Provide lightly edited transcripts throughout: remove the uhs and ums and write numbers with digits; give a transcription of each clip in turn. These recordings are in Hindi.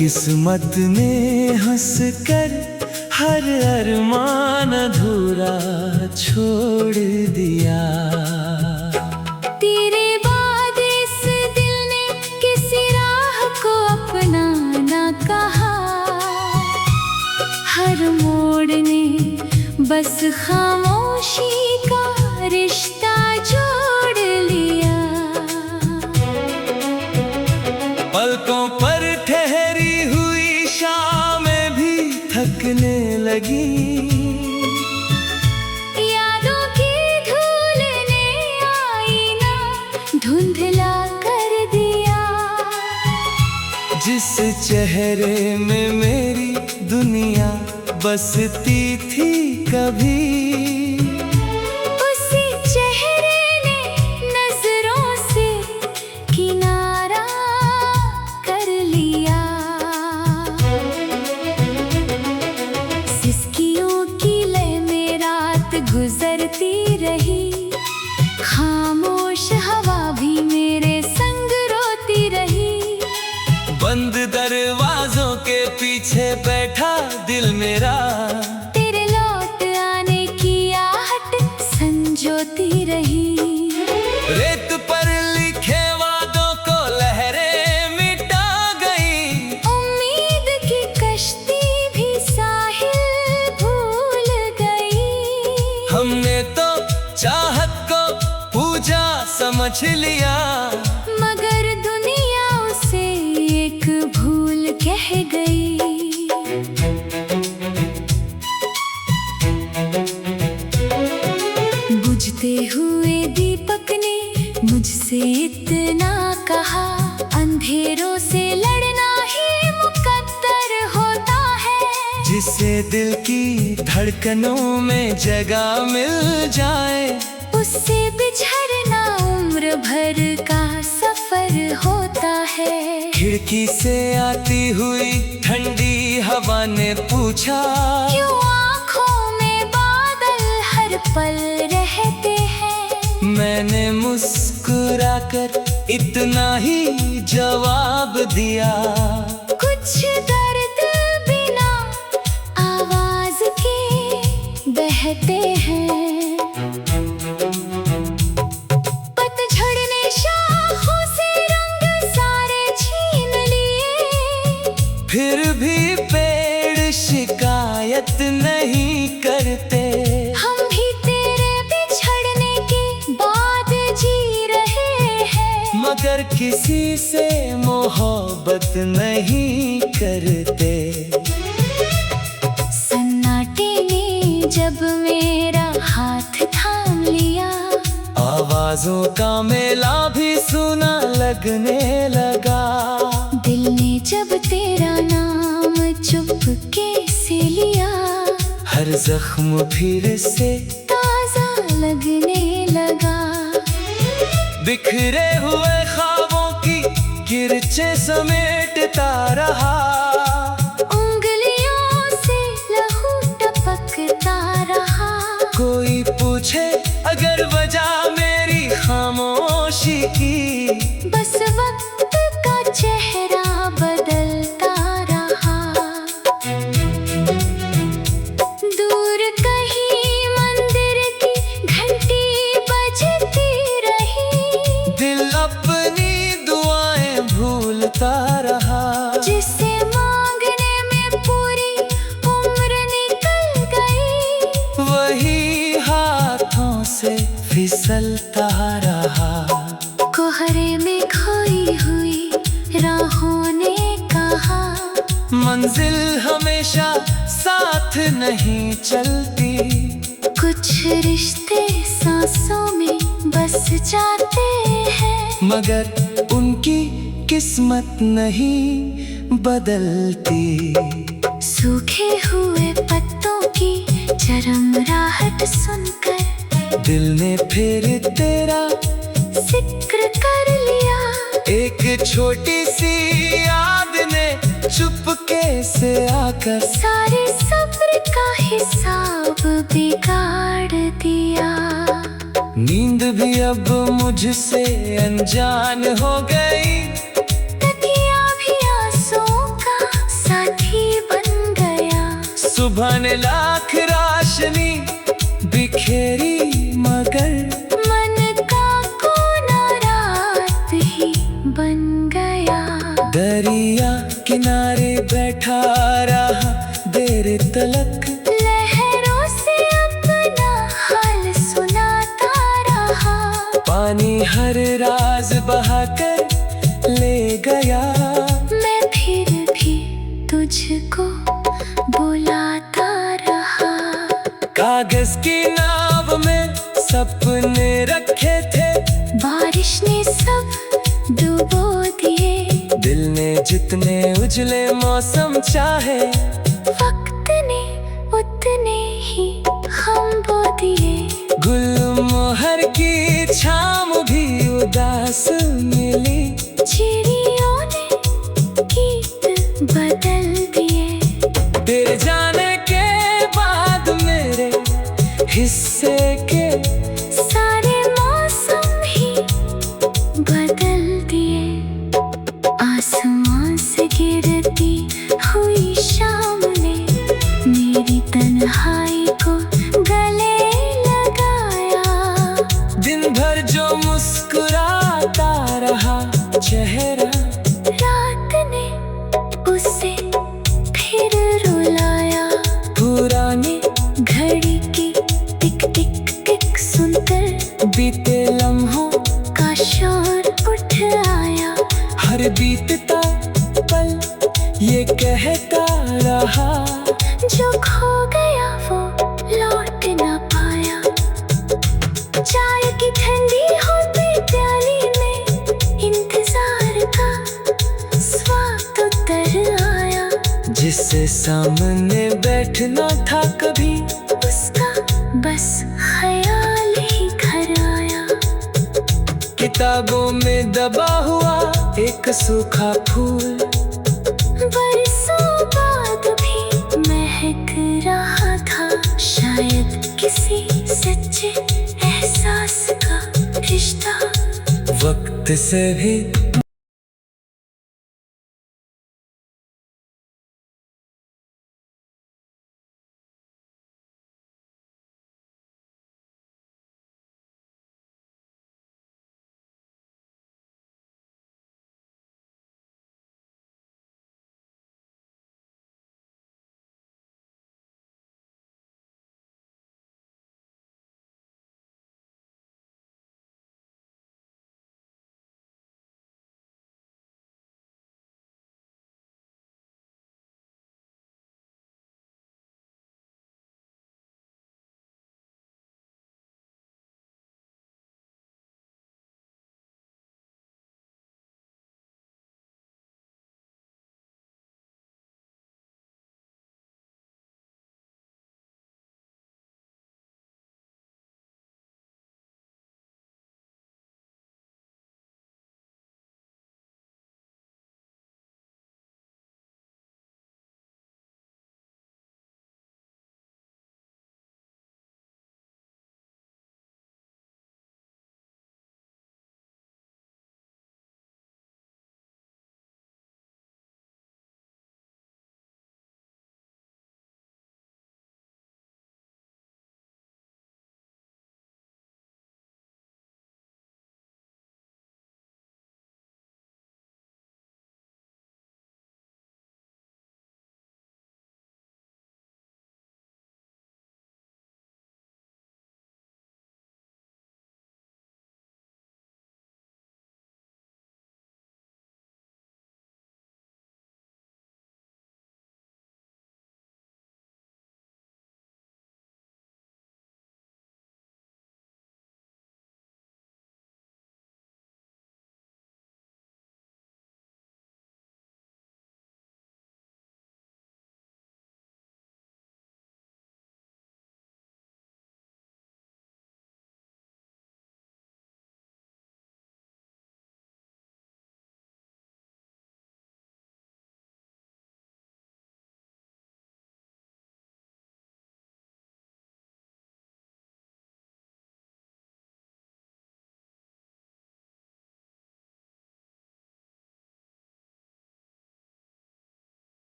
किस्मत में हंस कर हर अरमान अधूरा छोड़ दिया। तेरे बाद इस दिल ने किसी राह को अपना ना कहा। हर मोड़ ने बस खामोशी का रिश्ता जोड़ लिया। पलकों पर ठहरी हुई शामें भी थकने लगी। यादों की धूल ने आईना धुंधला कर दिया। जिस चेहरे में मेरी दुनिया बसती थी कभी, उसी चेहरे ने नजरों से किनारा कर लिया। सिसकियों की लय में रात गुजरती रही। खामोश हवा भी मेरे संग रोती रही। बंद दरवाजों के पीछे बैठा दिल मेरा, तेरे लौट आने की आहट संजोती रही। रेत पर लिखे वादों को लहरें मिटा गई। उम्मीद की कश्ती भी साहिल भूल गई। हमने तो चाहत को पूजा समझ लिया, मगर दुनिया उसे एक भूल कह गई। बुझते हुए दीपक ने मुझसे इतना कहा, अंधेरों से लड़ना ही मुकद्दर होता है। जिसे दिल की धड़कनों में जगह मिल जाए, उससे बिछड़ना उम्र भर का सफर होता है। खिड़की से आती हुई ठंडी हवा ने पूछा, क्यों आँखों में बादल हर पल रहते हैं। मैंने मुस्कुराकर इतना ही जवाब दिया, कुछ दर्द बिना आवाज के बहते हैं। पतझड़ ने शाखों से रंग सारे छीन लिए। फिर भी पेड़ शिकायत नहीं करते। हम भी तेरे बिछड़ने के बाद जी रहे हैं, मगर किसी से मोहब्बत नहीं करते। सन्नाटे ने जब मेरा हाथ थाम लिया, आवाजों का मेला भी सुना लगने लगा। दिल ने जब तेरा नाम चुपके से लिया, हर जख्म फिर से ताजा लगने लगा। बिखरे हुए ख्वाबों की किरचे समेटता रहा। उंगलियों से लहू टपकता रहा। कोई पूछे अगर वजह मेरी खामोशी की, बस वक्त का चेहरा बदलता रहा। दूर कहीं मंदिर की घंटी बजती रही। दिल अपनी दुआएं भूलता रहा। जिसे मांगने में पूरी उम्र निकल गई, वही हाथों से फिसलता रहा। कोहरे में खोई हुई राहों ने कहा, मंजिल हमेशा साथ नहीं चलती। कुछ रिश्ते सांसों में बस जाते हैं, मगर उनकी किस्मत नहीं बदलती। सूखे हुए पत्तों की चरमराहट सुनकर दिल ने फिर तेरा जिक्र कर लिया। एक छोटी सी याद ने चुपके से आकर सारे सब्र का हिसाब बिगाड़ दिया। नींद भी अब मुझसे अनजान हो गई। तकिया भी आंसुओं का गया। दरिया किनारे बैठा रहा देर तलक, लहरों से अपना हाल सुनाता रहा। पानी हर राज बहाकर ले गया। मैं फिर भी तुझको बुलाता रहा। कागज की नाव में सपने रखे थे, बारिश ने सब डुबो दिए। दिल ने जितने उजले मौसम चाहे, वक्त ने उतने ही हम बो दिए। गुलमोहर की छाम भी उदास मिली, चिड़ियों ने गीत बदल दिए। तेरे जाने के बाद मेरे हिस्से के सारे मौसम ही बदल दिए। आसमां से गिरती हुई शाम ने मेरी तन्हाई को गले लगाया। दिन भर जो मुस्कुराता रहा चेहरा, रात ने उसे फिर रुलाया। पुरानी घड़ी की टिक टिक टिक सुनकर बीते लम्हों का शोर उठ आया। हर बीतता पल ये कहता रहा, जो खो गया वो लौट न पाया। चाय की ठंडी होती प्याली में इंतजार का स्वाद उतर आया। जिससे सामने बैठना था कभी, उसका बस ख्याल ही घर आया। किताबों में दबा हुआ एक सूखा फूल, बरसों बाद भी महक रहा था। शायद किसी सच्चे एहसास का रिश्ता वक्त से भी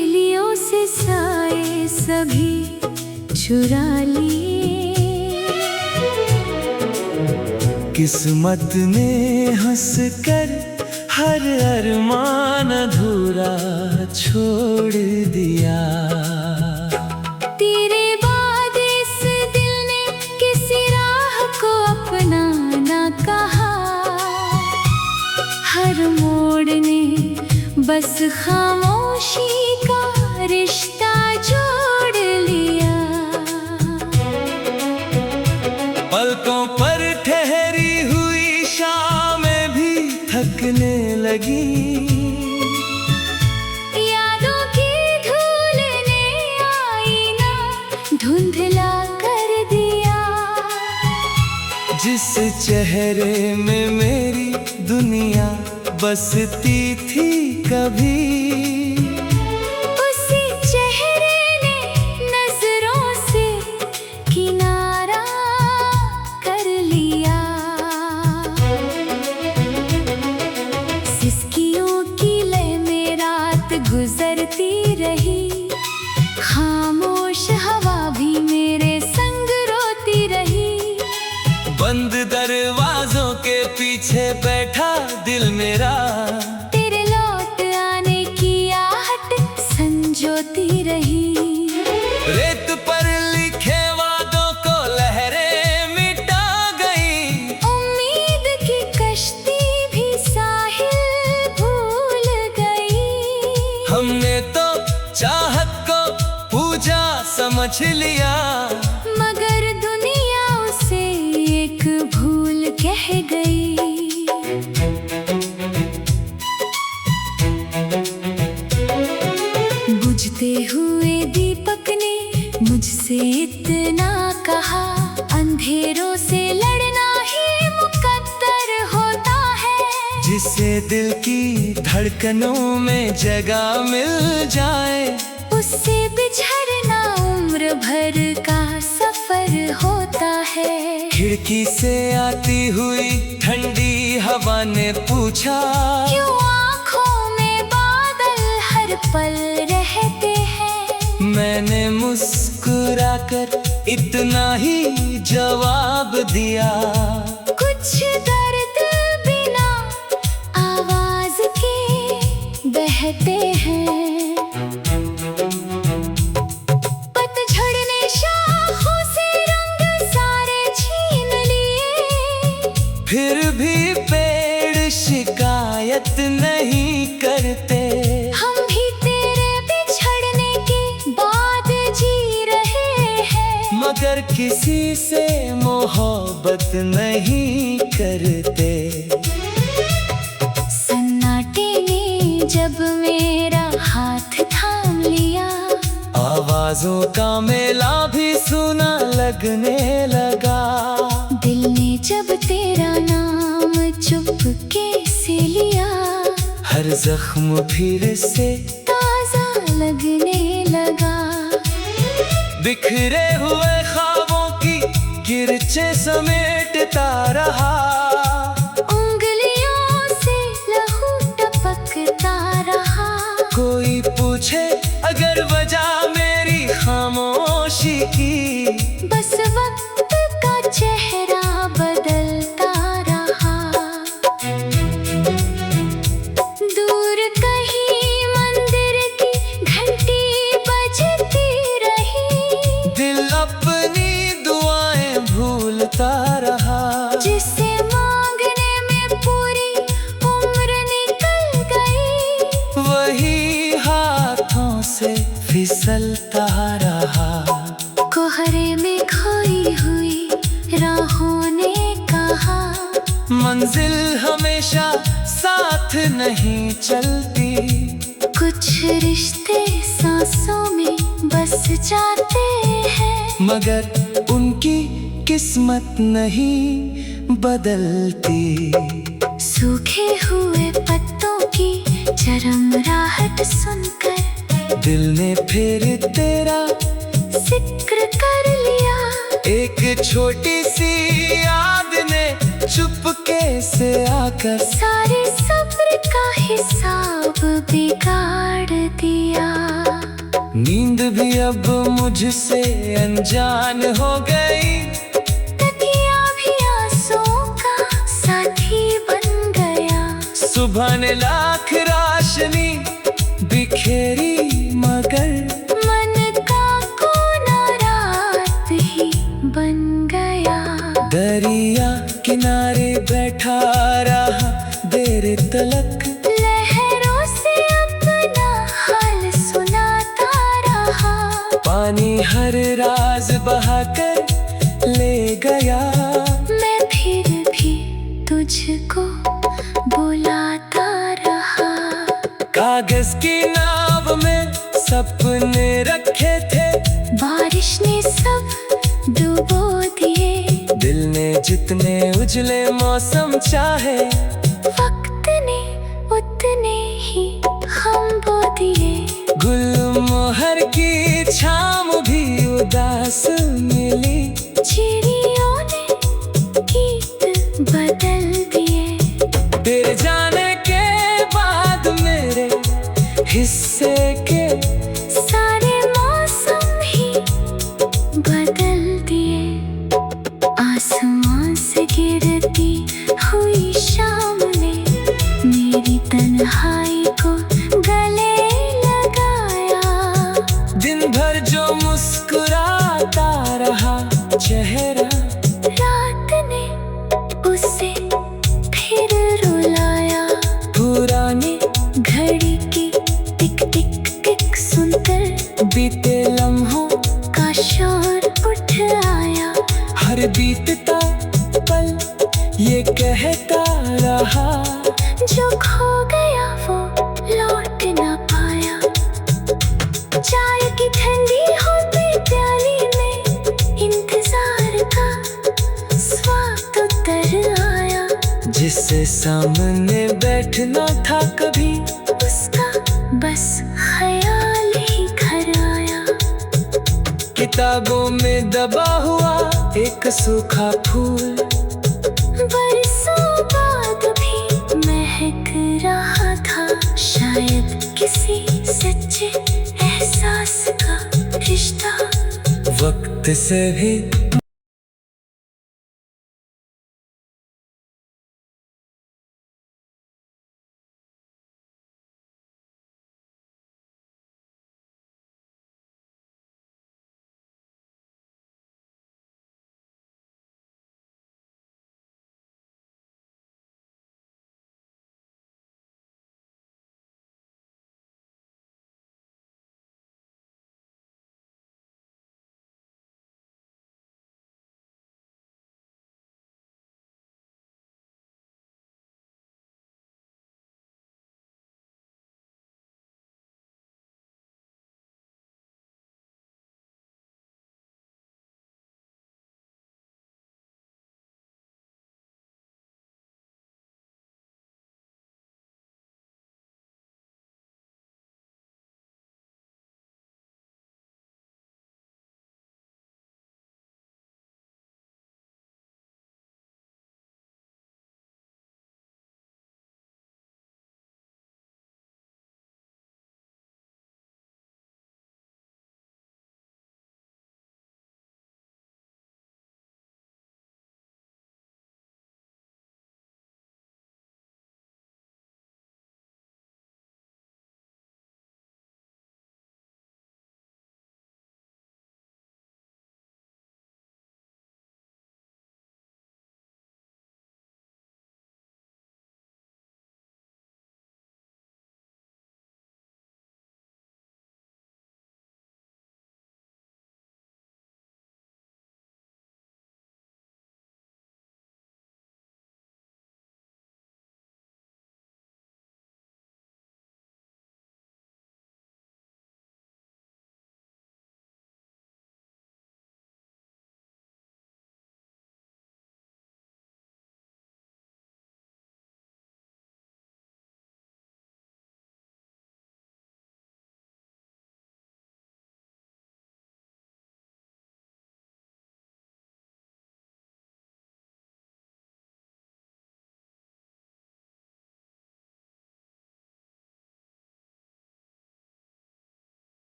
सहेलियों से साए सभी चुरा लिए। किस्मत ने हंसकर हर अरमान अधूरा छोड़ दिया। तेरे बाद इस दिल ने किसी राह को अपना ना कहा। हर मोड़ ने बस खामोशी का रिश्ता जोड़ लिया। पलकों पर ठहरी हुई शामें भी थकने लगी। यादों की धूल ने आईना धुंधला कर दिया। जिस चेहरे में मेरी दुनिया बसती थी कभी, उसी चेहरे ने नजरों से किनारा कर लिया। सिसकियों की लय में रात गुजरती रही। खामोश हवा भी मेरे संग रोती रही। बंद दरवाजों के पीछे बैठा दिल मेरा, तेरे लौट आने की आहट संजोती रही। रेत पर लिखे वादों को लहरें मिटा गई। उम्मीद की कश्ती भी साहिल भूल गई। हमने तो चाहत को पूजा समझ लिया, मगर दुनिया उसे एक भूल कह गई। बुझते हुए दीपक ने मुझसे इतना कहा, अंधेरों से लड़ना ही मुकद्दर होता है। जिसे दिल की धड़कनों में जगह मिल जाए, उससे बिछड़ना उम्र भर का सफर होता है। खिड़की से आती हुई ठंडी हवा ने पूछा, क्यों आँखों में बादल हर पल रहते हैं। मैंने मुस्कुराकर इतना ही जवाब दिया, कुछ दर्द बिना आवाज के बहते हैं। पतझड़ ने शाखों से रंग सारे छीन लिए। फिर भी पेड़ शिकायत नहीं करते। हम भी तेरे बिछड़ने के बाद जी रहे हैं, मगर किसी से मोहब्बत नहीं करते। सन्नाटे ने जब मेरा हाथ थाम लिया, आवाजों का मेला भी सुना लगने लगा। दिल ने जब तेरा नाम चुपके से लिया, हर जख्म फिर से ताजा लगने लगा। बिखरे हुए ख्वाबों की किरचे समेटता रहा। उंगलियों से लहू टपकता रहा। कोई पूछे अगर वजह मेरी खामोशी की, बस वक्त का चेहरा बदलता रहा। दूर कहीं मंदिर की घंटी बजती रही। दिल अपनी दुआएं भूलता रहा। जिसे मांगने में पूरी उम्र निकल गई, वही हाथों से फिसलता रहा। कोहरे में खोई हुई राहों ने कहा, मंजिल हमेशा साथ नहीं चलती। कुछ रिश्ते सांसों में बस जाते हैं, मगर उनकी किस्मत नहीं बदलती। सूखे हुए पत्तों की चरम राहत सुनकर दिल ने फिर तेरा जिक्र कर लिया। एक छोटी सी याद ने चुपके से आकर सारे सब्र का हिसाब बिगाड़ दिया। नींद भी अब मुझसे अनजान हो गई, तकिया भी आंसुओं का साथी बन गया। सुबह ने लाख रोशनी बिखेरी मगर मन का कोना रात ही बन गया। दरिया किनारे बैठा रहा देर तलक, लहरों से अपना हाल सुनाता रहा। पानी हर राज बहाकर ले गया। मैं फिर भी तुझको बुलाता रहा। कागज की नाव में सपने रखे थे, बारिश ने सब डुबो दिए। दिल ने जितने उजले मौसम चाहे, वक्त ने उतने ही हम बो दिए। गुलमोहर की छाम भी उदास मिली, चिड़ियों ने गीत बदल दिए। तेरे जाने के बाद मेरे हिस्से के सारे मौसम ही बदल दिए। आसमां से गिरती हुई शाम ने मेरी तन्हाई को गले लगाया। दिन भर जो मुस्कुराता रहा चेहरा, रात ने उसे फिर रुलाया। पुरानी घड़ी की टिक टिक टिक सुनकर बीते लम्हों का शोर उठ आया। हर बीतता पल ये कहता रहा, जो खो गया वो लौट न पाया। चाय की ठंडी होती प्याली में इंतजार का स्वाद उतर आया। जिससे सामने बैठना था कभी, उसका बस ख्याल ही घर आया। किताबों में दबा हुआ एक सूखा फूल, बरसों बाद भी महक रहा था। शायद किसी सच्चे एहसास का रिश्ता वक्त से भी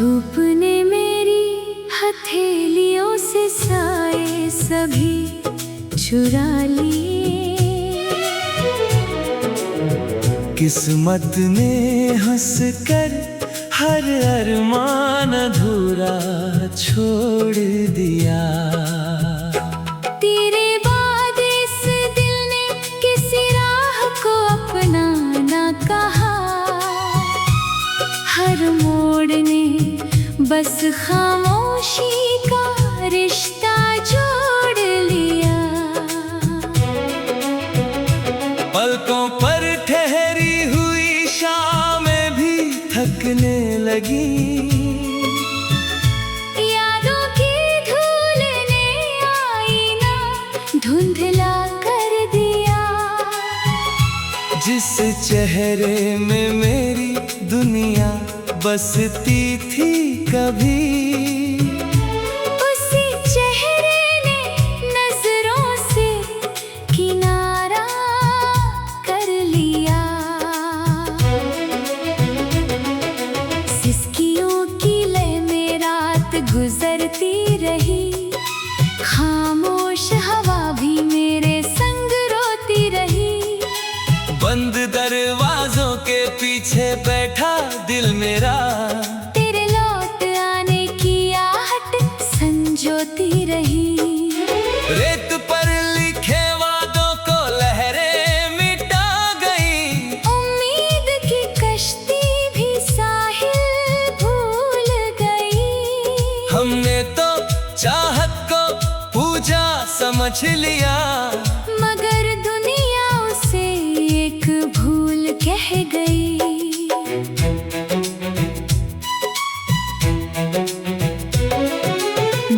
धूप ने मेरी हथेलियों से साए सभी चुरा लिए। किस्मत ने हंसकर हर अरमान अधूरा छोड़ दिया। तेरे बाद इस दिल ने किसी राह को अपना ना कहा। हर मोड़ ने बस खामोशी का रिश्ता जोड़ लिया। पलकों पर ठहरी हुई शामें भी थकने लगी। यादों की धूल ने आईना धुंधला कर दिया। जिस चेहरे में मेरी दुनिया बसती थी कभी, उसी चेहरे ने नजरों से किनारा कर लिया। सिसकियों की लय में रात गुजरती रही। खामोश हवा भी मेरे संग रोती रही। बंद दरवाजों के पीछे बैठा दिल मेरा, तेरे लौट आने की आहट संजोती रही। रेत पर लिखे वादों को लहरें मिटा गई। उम्मीद की कश्ती भी साहिल भूल गई। हमने तो चाहत को पूजा समझ लिया, मगर दुनिया उसे एक भूल कह गई।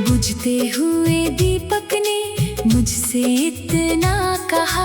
बुझते हुए दीपक ने मुझसे इतना कहा।